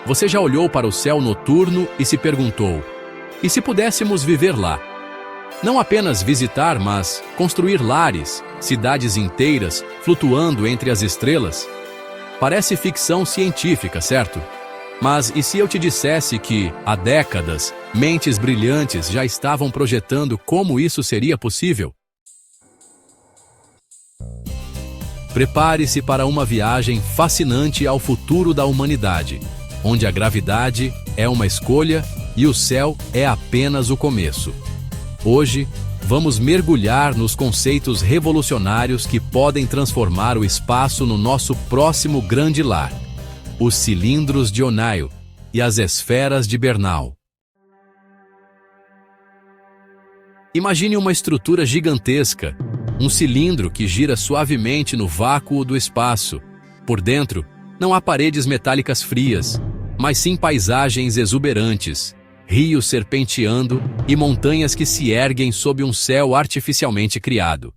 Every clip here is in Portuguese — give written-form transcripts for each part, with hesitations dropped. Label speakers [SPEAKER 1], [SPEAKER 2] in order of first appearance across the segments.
[SPEAKER 1] Você já olhou para o céu noturno e se perguntou: e se pudéssemos viver lá? Não apenas visitar, mas construir lares, cidades inteiras, flutuando entre as estrelas? Parece ficção científica, certo? Mas e se eu te dissesse que, há décadas, mentes brilhantes já estavam projetando como isso seria possível? Prepare-se para uma viagem fascinante ao futuro da humanidade, onde a gravidade é uma escolha e o céu é apenas o começo. Hoje, vamos mergulhar nos conceitos revolucionários que podem transformar o espaço no nosso próximo grande lar: os cilindros de O'Neill e as esferas de Bernal. Imagine uma estrutura gigantesca, um cilindro que gira suavemente no vácuo do espaço. Por dentro, não há paredes metálicas frias, mas sim paisagens exuberantes, rios serpenteando e montanhas que se erguem sob um céu artificialmente criado.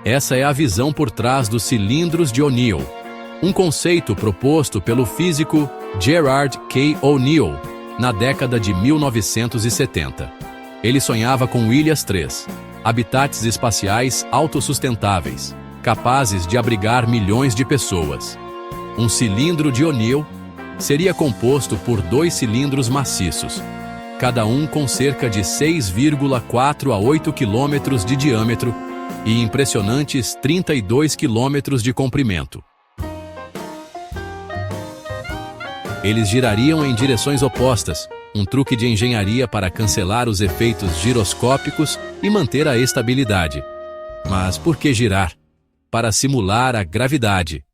[SPEAKER 1] Essa é a visão por trás dos cilindros de O'Neill, um conceito proposto pelo físico Gerard K. O'Neill na década de 1970. Ele sonhava com ilhas 3, habitats espaciais autossustentáveis, capazes de abrigar milhões de pessoas. Um cilindro de O'Neill seria composto por 2 cilindros maciços, cada um com cerca de 6,4 a 8 quilômetros de diâmetro e impressionantes 32 quilômetros de comprimento. Eles girariam em direções opostas, um truque de engenharia para cancelar os efeitos giroscópicos e manter a estabilidade. Mas por que girar? Para simular a gravidade.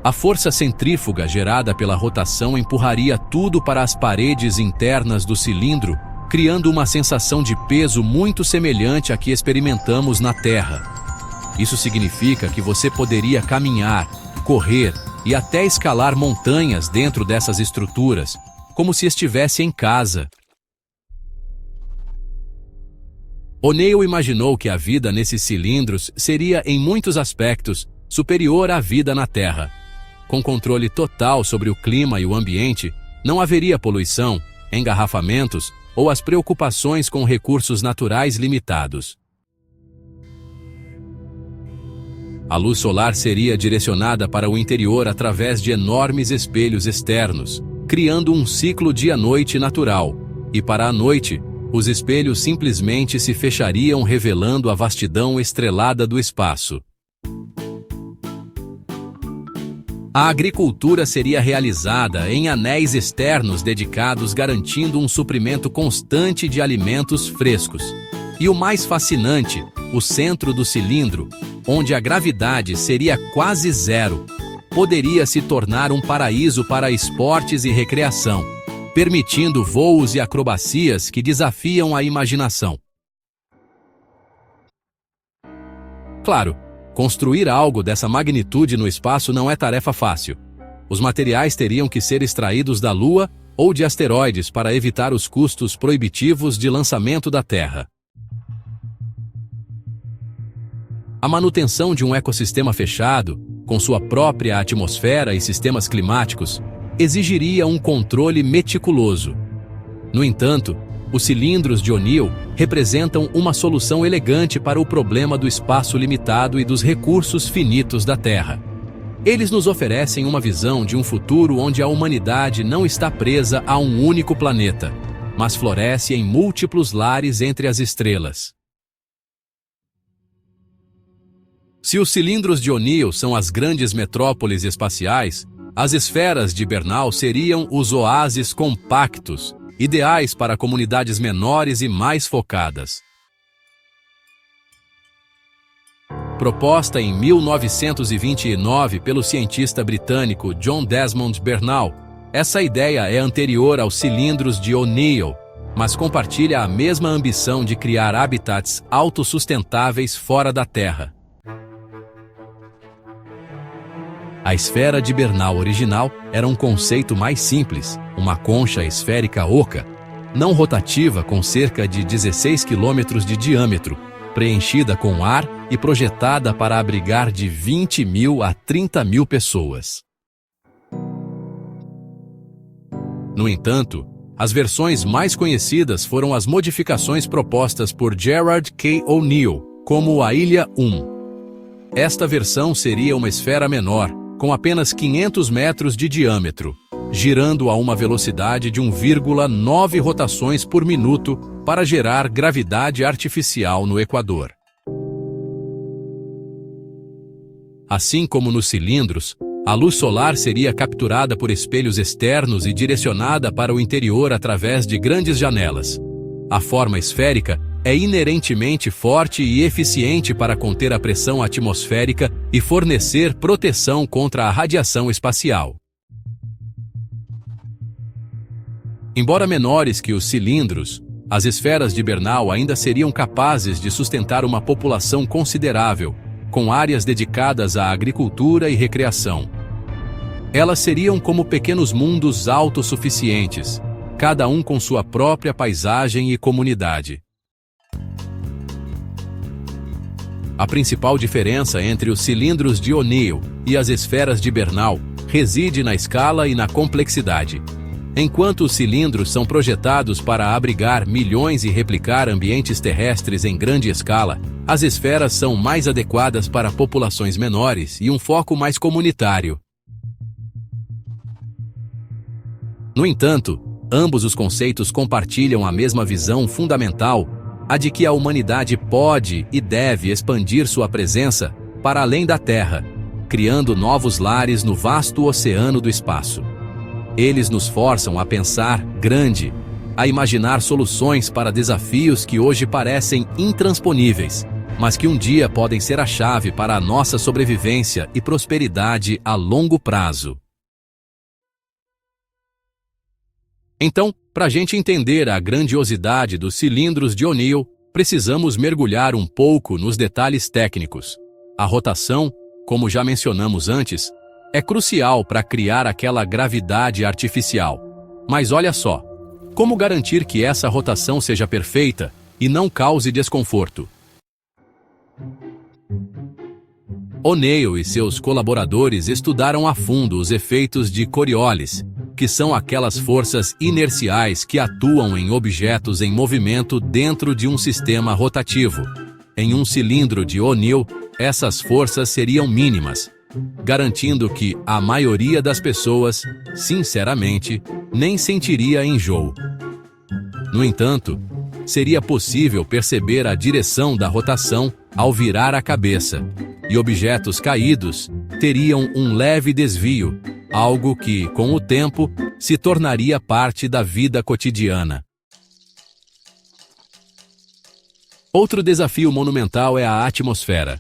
[SPEAKER 1] A força centrífuga gerada pela rotação empurraria tudo para as paredes internas do cilindro, criando uma sensação de peso muito semelhante à que experimentamos na Terra. Isso significa que você poderia caminhar, correr e até escalar montanhas dentro dessas estruturas, como se estivesse em casa. O'Neill imaginou que a vida nesses cilindros seria, em muitos aspectos, superior à vida na Terra. Com controle total sobre o clima e o ambiente, não haveria poluição, engarrafamentos ou as preocupações com recursos naturais limitados. A luz solar seria direcionada para o interior através de enormes espelhos externos, criando um ciclo dia-noite natural, e para a noite, os espelhos simplesmente se fechariam, revelando a vastidão estrelada do espaço. A agricultura seria realizada em anéis externos dedicados, garantindo um suprimento constante de alimentos frescos. E o mais fascinante, o centro do cilindro, onde a gravidade seria quase zero, poderia se tornar um paraíso para esportes e recreação, permitindo voos e acrobacias que desafiam a imaginação. Claro, construir algo dessa magnitude no espaço não é tarefa fácil. Os materiais teriam que ser extraídos da Lua ou de asteroides para evitar os custos proibitivos de lançamento da Terra. A manutenção de um ecossistema fechado, com sua própria atmosfera e sistemas climáticos, exigiria um controle meticuloso. No entanto, os cilindros de O'Neill representam uma solução elegante para o problema do espaço limitado e dos recursos finitos da Terra. Eles nos oferecem uma visão de um futuro onde a humanidade não está presa a um único planeta, mas floresce em múltiplos lares entre as estrelas. Se os cilindros de O'Neill são as grandes metrópoles espaciais, as esferas de Bernal seriam os oásis compactos, ideais para comunidades menores e mais focadas. Proposta em 1929 pelo cientista britânico John Desmond Bernal, essa ideia é anterior aos cilindros de O'Neill, mas compartilha a mesma ambição de criar habitats autossustentáveis fora da Terra. A esfera de Bernal original era um conceito mais simples, uma concha esférica oca, não rotativa com cerca de 16 km de diâmetro, preenchida com ar e projetada para abrigar de 20.000 a 30.000 pessoas. No entanto, as versões mais conhecidas foram as modificações propostas por Gerard K. O'Neill, como a Ilha 1. Esta versão seria uma esfera menor, com apenas 500 metros de diâmetro, girando a uma velocidade de 1,9 rotações por minuto para gerar gravidade artificial no Equador. Assim como nos cilindros, a luz solar seria capturada por espelhos externos e direcionada para o interior através de grandes janelas. A forma esférica é inerentemente forte e eficiente para conter a pressão atmosférica e fornecer proteção contra a radiação espacial. Embora menores que os cilindros, as esferas de Bernal ainda seriam capazes de sustentar uma população considerável, com áreas dedicadas à agricultura e recreação. Elas seriam como pequenos mundos autossuficientes, cada um com sua própria paisagem e comunidade. A principal diferença entre os cilindros de O'Neill e as esferas de Bernal reside na escala e na complexidade. Enquanto os cilindros são projetados para abrigar milhões e replicar ambientes terrestres em grande escala, as esferas são mais adequadas para populações menores e um foco mais comunitário. No entanto, ambos os conceitos compartilham a mesma visão fundamental, a de que a humanidade pode e deve expandir sua presença para além da Terra, criando novos lares no vasto oceano do espaço. Eles nos forçam a pensar grande, a imaginar soluções para desafios que hoje parecem intransponíveis, mas que um dia podem ser a chave para a nossa sobrevivência e prosperidade a longo prazo. Então, para a gente entender a grandiosidade dos cilindros de O'Neill, precisamos mergulhar um pouco nos detalhes técnicos. A rotação, como já mencionamos antes, é crucial para criar aquela gravidade artificial. Mas olha só, como garantir que essa rotação seja perfeita e não cause desconforto? O'Neill e seus colaboradores estudaram a fundo os efeitos de Coriolis, que são aquelas forças inerciais que atuam em objetos em movimento dentro de um sistema rotativo. Em um cilindro de O'Neill, essas forças seriam mínimas, garantindo que a maioria das pessoas, sinceramente, nem sentiria enjoo. No entanto, seria possível perceber a direção da rotação ao virar a cabeça, e objetos caídos teriam um leve desvio, algo que, com o tempo, se tornaria parte da vida cotidiana. Outro desafio monumental é a atmosfera.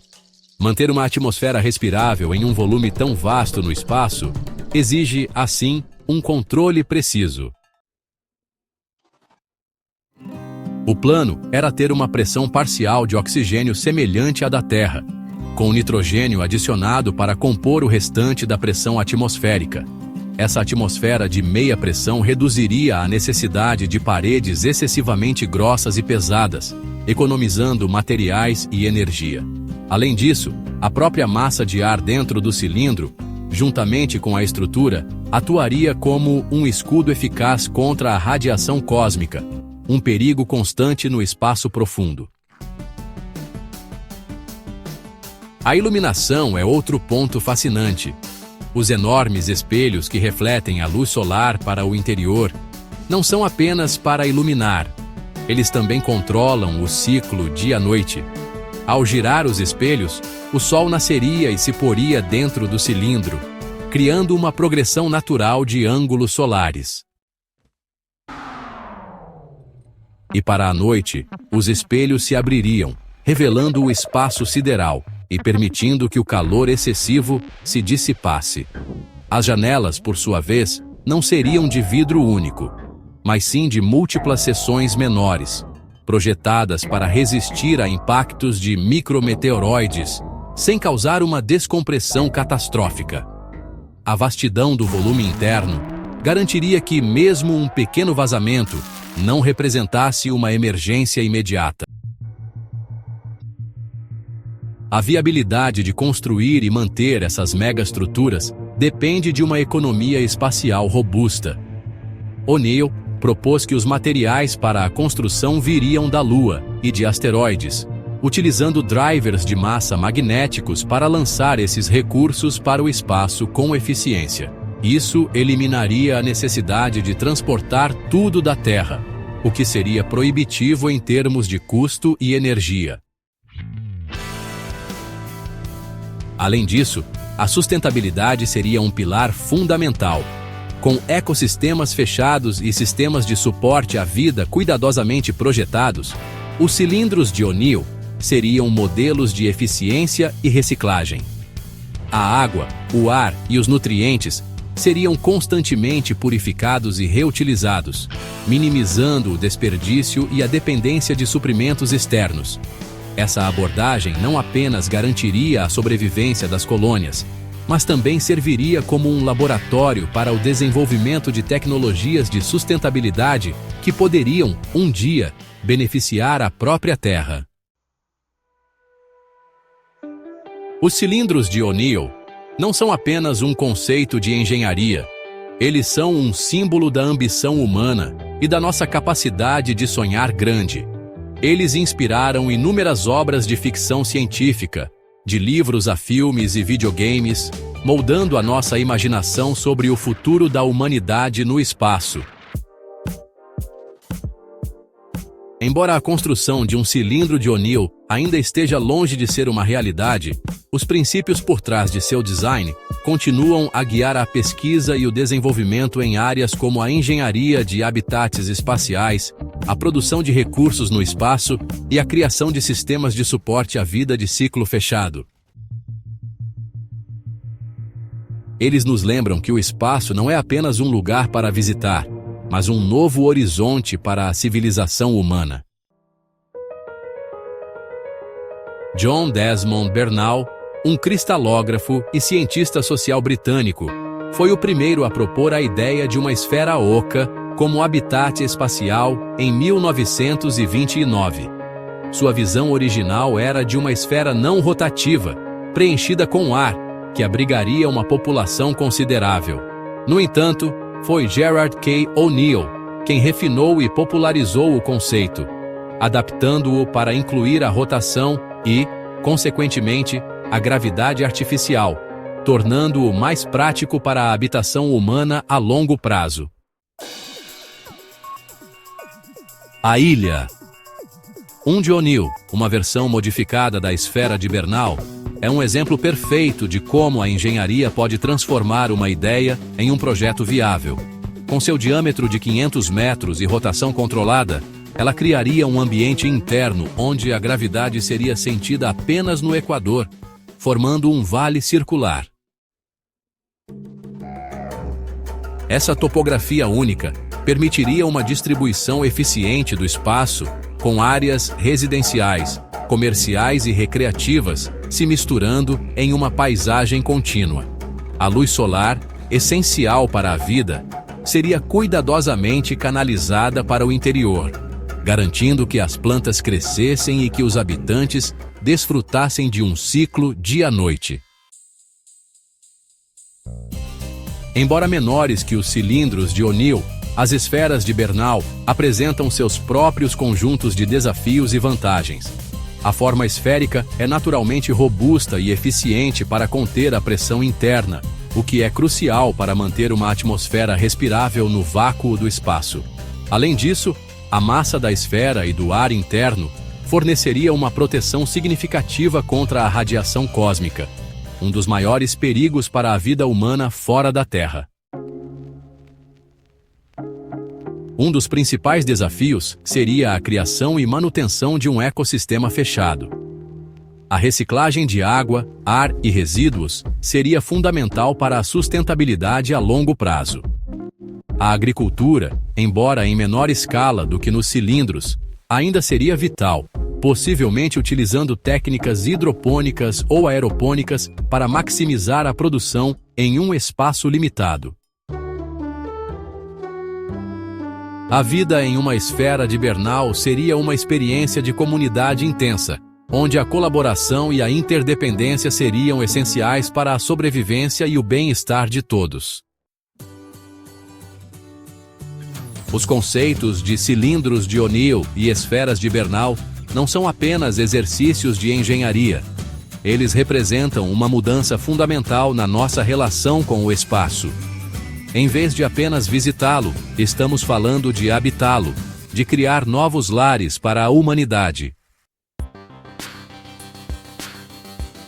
[SPEAKER 1] Manter uma atmosfera respirável em um volume tão vasto no espaço exige, assim, um controle preciso. O plano era ter uma pressão parcial de oxigênio semelhante à da Terra, com nitrogênio adicionado para compor o restante da pressão atmosférica. Essa atmosfera de meia pressão reduziria a necessidade de paredes excessivamente grossas e pesadas, economizando materiais e energia. Além disso, a própria massa de ar dentro do cilindro, juntamente com a estrutura, atuaria como um escudo eficaz contra a radiação cósmica, um perigo constante no espaço profundo. A iluminação é outro ponto fascinante. Os enormes espelhos que refletem a luz solar para o interior não são apenas para iluminar, eles também controlam o ciclo dia-noite. Ao girar os espelhos, o sol nasceria e se poria dentro do cilindro, criando uma progressão natural de ângulos solares. E para a noite, os espelhos se abririam, revelando o espaço sideral e permitindo que o calor excessivo se dissipasse. As janelas, por sua vez, não seriam de vidro único, mas sim de múltiplas seções menores, projetadas para resistir a impactos de micrometeoroides, sem causar uma descompressão catastrófica. A vastidão do volume interno garantiria que mesmo um pequeno vazamento não representasse uma emergência imediata. A viabilidade de construir e manter essas megaestruturas depende de uma economia espacial robusta. O'Neill propôs que os materiais para a construção viriam da Lua e de asteroides, utilizando drivers de massa magnéticos para lançar esses recursos para o espaço com eficiência. Isso eliminaria a necessidade de transportar tudo da Terra, o que seria proibitivo em termos de custo e energia. Além disso, a sustentabilidade seria um pilar fundamental. Com ecossistemas fechados e sistemas de suporte à vida cuidadosamente projetados, os cilindros de O'Neill seriam modelos de eficiência e reciclagem. A água, o ar e os nutrientes seriam constantemente purificados e reutilizados, minimizando o desperdício e a dependência de suprimentos externos. Essa abordagem não apenas garantiria a sobrevivência das colônias, mas também serviria como um laboratório para o desenvolvimento de tecnologias de sustentabilidade que poderiam, um dia, beneficiar a própria Terra. Os cilindros de O'Neill não são apenas um conceito de engenharia. Eles são um símbolo da ambição humana e da nossa capacidade de sonhar grande. Eles inspiraram inúmeras obras de ficção científica, de livros a filmes e videogames, moldando a nossa imaginação sobre o futuro da humanidade no espaço. Embora a construção de um cilindro de O'Neill ainda esteja longe de ser uma realidade, os princípios por trás de seu design continuam a guiar a pesquisa e o desenvolvimento em áreas como a engenharia de habitats espaciais, a produção de recursos no espaço e a criação de sistemas de suporte à vida de ciclo fechado. Eles nos lembram que o espaço não é apenas um lugar para visitar, mas um novo horizonte para a civilização humana. John Desmond Bernal, um cristalógrafo e cientista social britânico, foi o primeiro a propor a ideia de uma esfera oca como habitat espacial em 1929. Sua visão original era de uma esfera não rotativa, preenchida com ar, que abrigaria uma população considerável. No entanto, foi Gerard K. O'Neill quem refinou e popularizou o conceito, adaptando-o para incluir a rotação e, consequentemente, a gravidade artificial, tornando-o mais prático para a habitação humana a longo prazo. A ilha. Um de O'Neill, uma versão modificada da esfera de Bernal, é um exemplo perfeito de como a engenharia pode transformar uma ideia em um projeto viável. Com seu diâmetro de 500 metros e rotação controlada, ela criaria um ambiente interno onde a gravidade seria sentida apenas no Equador, formando um vale circular. Essa topografia única permitiria uma distribuição eficiente do espaço, com áreas residenciais, comerciais e recreativas se misturando em uma paisagem contínua. A luz solar, essencial para a vida, seria cuidadosamente canalizada para o interior, garantindo que as plantas crescessem e que os habitantes desfrutassem de um ciclo dia-noite. Embora menores que os cilindros de O'Neill, as esferas de Bernal apresentam seus próprios conjuntos de desafios e vantagens. A forma esférica é naturalmente robusta e eficiente para conter a pressão interna, o que é crucial para manter uma atmosfera respirável no vácuo do espaço. Além disso, a massa da esfera e do ar interno forneceria uma proteção significativa contra a radiação cósmica, um dos maiores perigos para a vida humana fora da Terra. Um dos principais desafios seria a criação e manutenção de um ecossistema fechado. A reciclagem de água, ar e resíduos seria fundamental para a sustentabilidade a longo prazo. A agricultura, embora em menor escala do que nos cilindros, ainda seria vital, possivelmente utilizando técnicas hidropônicas ou aeropônicas para maximizar a produção em um espaço limitado. A vida em uma esfera de Bernal seria uma experiência de comunidade intensa, onde a colaboração e a interdependência seriam essenciais para a sobrevivência e o bem-estar de todos. Os conceitos de cilindros de O'Neill e esferas de Bernal não são apenas exercícios de engenharia. Eles representam uma mudança fundamental na nossa relação com o espaço. Em vez de apenas visitá-lo, estamos falando de habitá-lo, de criar novos lares para a humanidade.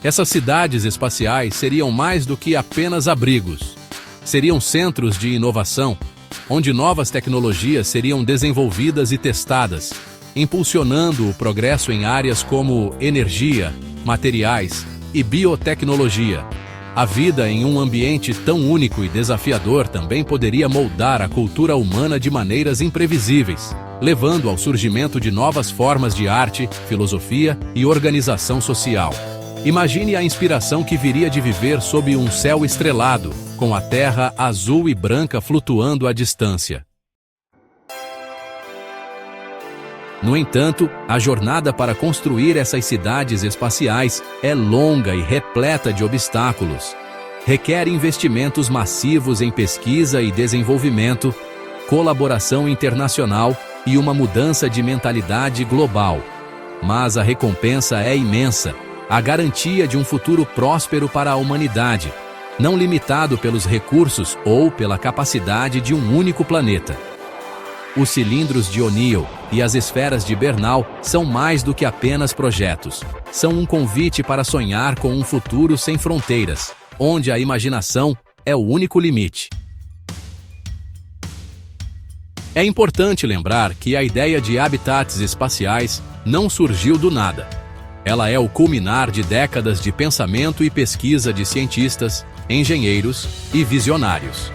[SPEAKER 1] Essas cidades espaciais seriam mais do que apenas abrigos. Seriam centros de inovação, onde novas tecnologias seriam desenvolvidas e testadas, impulsionando o progresso em áreas como energia, materiais e biotecnologia. A vida em um ambiente tão único e desafiador também poderia moldar a cultura humana de maneiras imprevisíveis, levando ao surgimento de novas formas de arte, filosofia e organização social. Imagine a inspiração que viria de viver sob um céu estrelado, com a Terra azul e branca flutuando à distância. No entanto, a jornada para construir essas cidades espaciais é longa e repleta de obstáculos. Requer investimentos massivos em pesquisa e desenvolvimento, colaboração internacional e uma mudança de mentalidade global. Mas a recompensa é imensa. A garantia de um futuro próspero para a humanidade, não limitado pelos recursos ou pela capacidade de um único planeta. Os cilindros de O'Neill e as esferas de Bernal são mais do que apenas projetos. São um convite para sonhar com um futuro sem fronteiras, onde a imaginação é o único limite. É importante lembrar que a ideia de habitats espaciais não surgiu do nada. Ela é o culminar de décadas de pensamento e pesquisa de cientistas, engenheiros e visionários.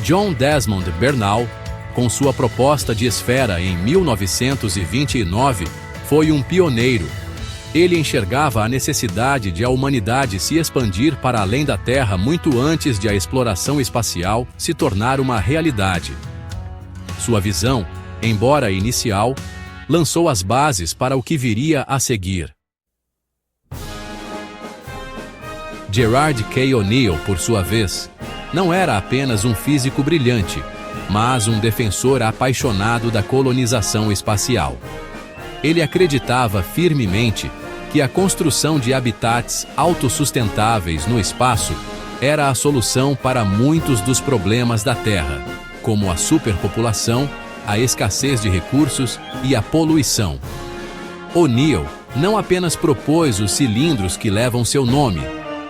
[SPEAKER 1] John Desmond Bernal, com sua proposta de esfera em 1929, foi um pioneiro. Ele enxergava a necessidade de a humanidade se expandir para além da Terra muito antes de a exploração espacial se tornar uma realidade. Sua visão, embora inicial, lançou as bases para o que viria a seguir. Gerard K. O'Neill, por sua vez, não era apenas um físico brilhante, mas um defensor apaixonado da colonização espacial. Ele acreditava firmemente que a construção de habitats autossustentáveis no espaço era a solução para muitos dos problemas da Terra, como a superpopulação, a escassez de recursos e a poluição. O'Neill não apenas propôs os cilindros que levam seu nome,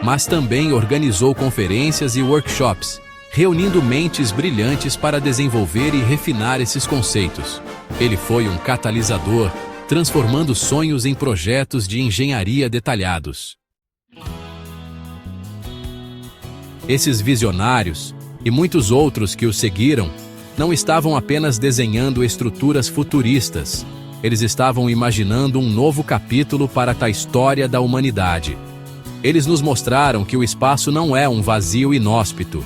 [SPEAKER 1] mas também organizou conferências e workshops, reunindo mentes brilhantes para desenvolver e refinar esses conceitos. Ele foi um catalisador, transformando sonhos em projetos de engenharia detalhados. Esses visionários, e muitos outros que o seguiram, não estavam apenas desenhando estruturas futuristas, eles estavam imaginando um novo capítulo para a história da humanidade. Eles nos mostraram que o espaço não é um vazio inóspito,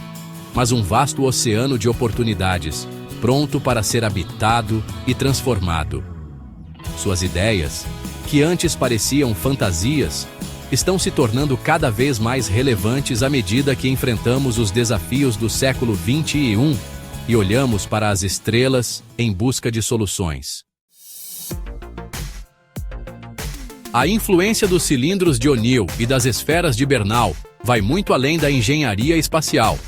[SPEAKER 1] mas um vasto oceano de oportunidades, pronto para ser habitado e transformado. Suas ideias, que antes pareciam fantasias, estão se tornando cada vez mais relevantes à medida que enfrentamos os desafios do século XXI e olhamos para as estrelas em busca de soluções. A influência dos cilindros de O'Neill e das esferas de Bernal vai muito além da engenharia espacial.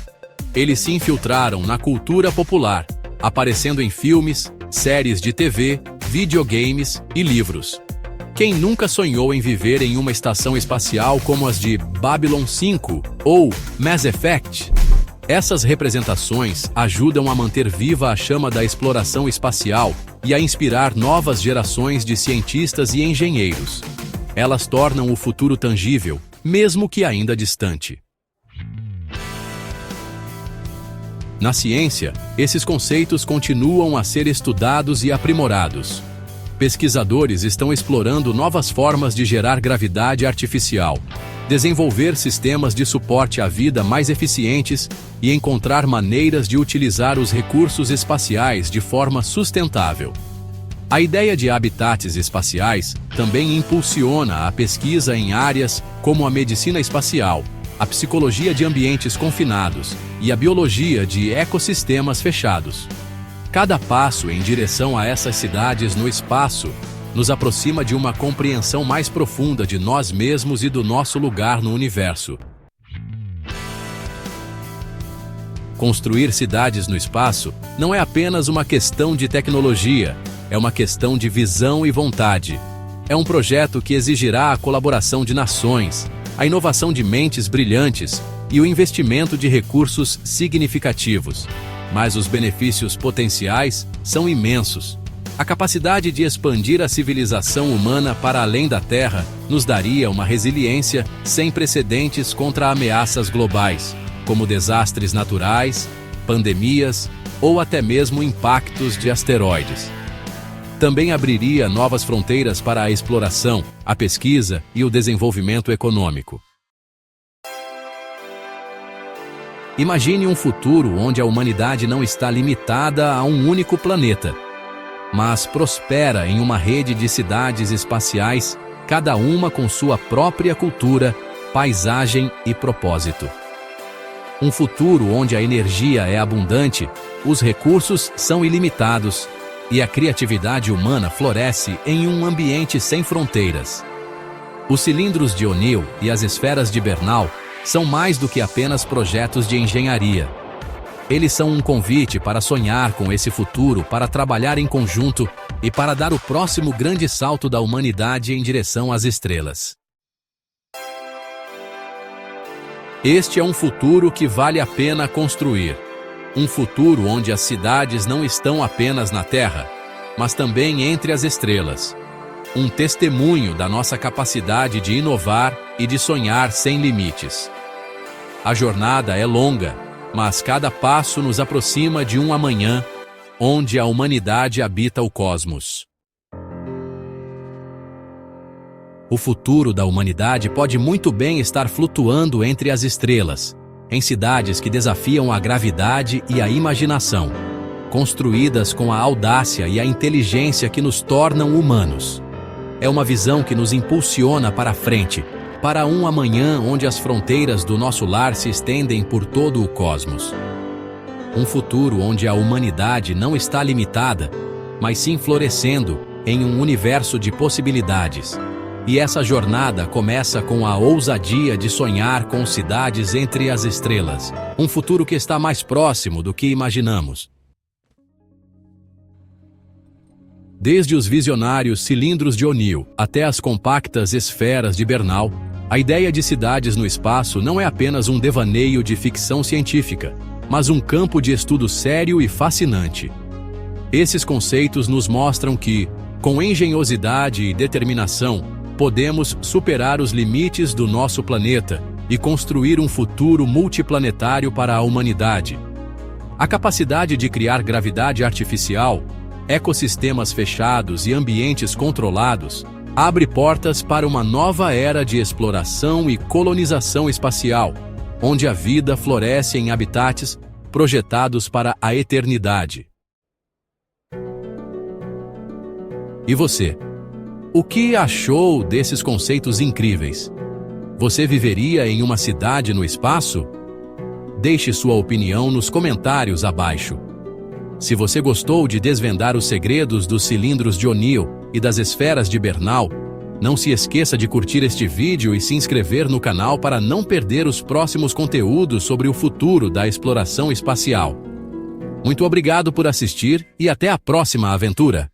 [SPEAKER 1] Eles se infiltraram na cultura popular, aparecendo em filmes, séries de TV, videogames e livros. Quem nunca sonhou em viver em uma estação espacial como as de Babylon 5 ou Mass Effect? Essas representações ajudam a manter viva a chama da exploração espacial e a inspirar novas gerações de cientistas e engenheiros. Elas tornam o futuro tangível, mesmo que ainda distante. Na ciência, esses conceitos continuam a ser estudados e aprimorados. Pesquisadores estão explorando novas formas de gerar gravidade artificial, desenvolver sistemas de suporte à vida mais eficientes e encontrar maneiras de utilizar os recursos espaciais de forma sustentável. A ideia de habitats espaciais também impulsiona a pesquisa em áreas como a medicina espacial, a psicologia de ambientes confinados e a biologia de ecossistemas fechados. Cada passo em direção a essas cidades no espaço nos aproxima de uma compreensão mais profunda de nós mesmos e do nosso lugar no universo. Construir cidades no espaço não é apenas uma questão de tecnologia, é uma questão de visão e vontade. É um projeto que exigirá a colaboração de nações, a inovação de mentes brilhantes e o investimento de recursos significativos. Mas os benefícios potenciais são imensos. A capacidade de expandir a civilização humana para além da Terra nos daria uma resiliência sem precedentes contra ameaças globais, como desastres naturais, pandemias ou até mesmo impactos de asteroides. Também abriria novas fronteiras para a exploração, a pesquisa e o desenvolvimento econômico. Imagine um futuro onde a humanidade não está limitada a um único planeta, mas prospera em uma rede de cidades espaciais, cada uma com sua própria cultura, paisagem e propósito. Um futuro onde a energia é abundante, os recursos são ilimitados e a criatividade humana floresce em um ambiente sem fronteiras. Os cilindros de O'Neill e as esferas de Bernal são mais do que apenas projetos de engenharia. Eles são um convite para sonhar com esse futuro, para trabalhar em conjunto e para dar o próximo grande salto da humanidade em direção às estrelas. Este é um futuro que vale a pena construir. Um futuro onde as cidades não estão apenas na Terra, mas também entre as estrelas. Um testemunho da nossa capacidade de inovar e de sonhar sem limites. A jornada é longa, mas cada passo nos aproxima de um amanhã onde a humanidade habita o cosmos. O futuro da humanidade pode muito bem estar flutuando entre as estrelas, em cidades que desafiam a gravidade e a imaginação, construídas com a audácia e a inteligência que nos tornam humanos. É uma visão que nos impulsiona para a frente, para um amanhã onde as fronteiras do nosso lar se estendem por todo o cosmos. Um futuro onde a humanidade não está limitada, mas sim florescendo em um universo de possibilidades. E essa jornada começa com a ousadia de sonhar com cidades entre as estrelas. Um futuro que está mais próximo do que imaginamos. Desde os visionários cilindros de O'Neill até as compactas esferas de Bernal, a ideia de cidades no espaço não é apenas um devaneio de ficção científica, mas um campo de estudo sério e fascinante. Esses conceitos nos mostram que, com engenhosidade e determinação, podemos superar os limites do nosso planeta e construir um futuro multiplanetário para a humanidade. A capacidade de criar gravidade artificial, ecossistemas fechados e ambientes controlados abre portas para uma nova era de exploração e colonização espacial, onde a vida floresce em habitats projetados para a eternidade. E você? O que achou desses conceitos incríveis? Você viveria em uma cidade no espaço? Deixe sua opinião nos comentários abaixo. Se você gostou de desvendar os segredos dos cilindros de O'Neill e das esferas de Bernal, não se esqueça de curtir este vídeo e se inscrever no canal para não perder os próximos conteúdos sobre o futuro da exploração espacial. Muito obrigado por assistir e até a próxima aventura!